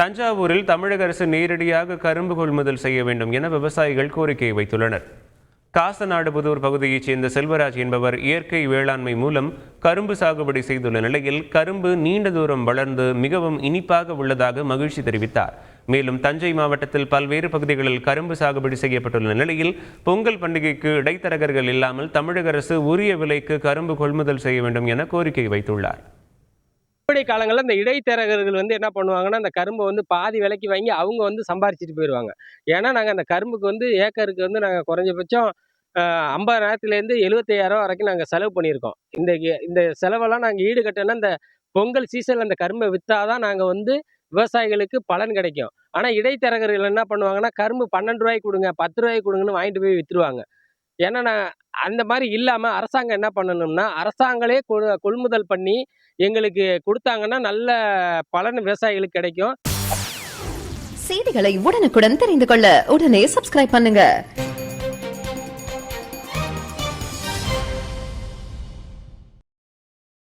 தஞ்சாவூரில் தமிழக அரசு நேரடியாக கரும்பு கொள்முதல் செய்ய வேண்டும் என விவசாயிகள் கோரிக்கை வைத்துள்ளனர். காசநாடுபுதூர் பகுதியைச் சேர்ந்த செல்வராஜ் என்பவர் இயற்கை வேளாண்மை மூலம் கரும்பு சாகுபடி செய்துள்ள நிலையில் கரும்பு நீண்ட தூரம் வளர்ந்து மிகவும் இனிப்பாக உள்ளதாக மகிழ்ச்சி தெரிவித்தார். மேலும் தஞ்சை மாவட்டத்தில் பல்வேறு பகுதிகளில் கரும்பு சாகுபடி செய்யப்பட்டுள்ள நிலையில் பொங்கல் பண்டிகைக்கு இடைத்தரகர்கள் இல்லாமல் தமிழக அரசு உரிய விலைக்கு கரும்பு கொள்முதல் செய்ய வேண்டும் என கோரிக்கை வைத்துள்ளார். அறுவடை காலங்களில் இந்த இடைத்தரகர்கள் என்ன பண்ணுவாங்கன்னா, அந்த கரும்பை பாதி விலைக்கு வாங்கி அவங்க சம்பாரிச்சிட்டு போயிடுவாங்க. ஏன்னா நாங்கள் அந்த கரும்புக்கு ஏக்கருக்கு நாங்கள் குறைஞ்சபட்சம் 50,000லேருந்து 75,000 வரைக்கும் நாங்கள் செலவு பண்ணியிருக்கோம். இந்த செலவெல்லாம் நாங்கள் ஈடுகட்டணும்னா இந்த பொங்கல் சீசனில் அந்த கரும்பை விற்றாதான் நாங்கள் விவசாயிகளுக்கு பலன் கிடைக்கும். ஆனால் இடைத்தரகர்கள் என்ன பண்ணுவாங்கன்னா, கரும்பு 12 ரூபாய்க்கு கொடுங்க, 10 ரூபாய்க்கு கொடுங்கன்னு வாங்கிட்டு போய் விற்றுருவாங்க. ஏன்னா நான் அந்த மாதிரி இல்லாமல் அரசாங்கம் என்ன பண்ணணும்னா, அரசாங்களே கொள்முதல் பண்ணி எங்களுக்கு கொடுத்தாங்கன்னா நல்ல பலன் விவசாயிகளுக்கு கிடைக்கும். செய்திகளை உடனுக்குடன் தெரிந்து கொள்ள உடனே சப்ஸ்கிரைப் பண்ணுங்க.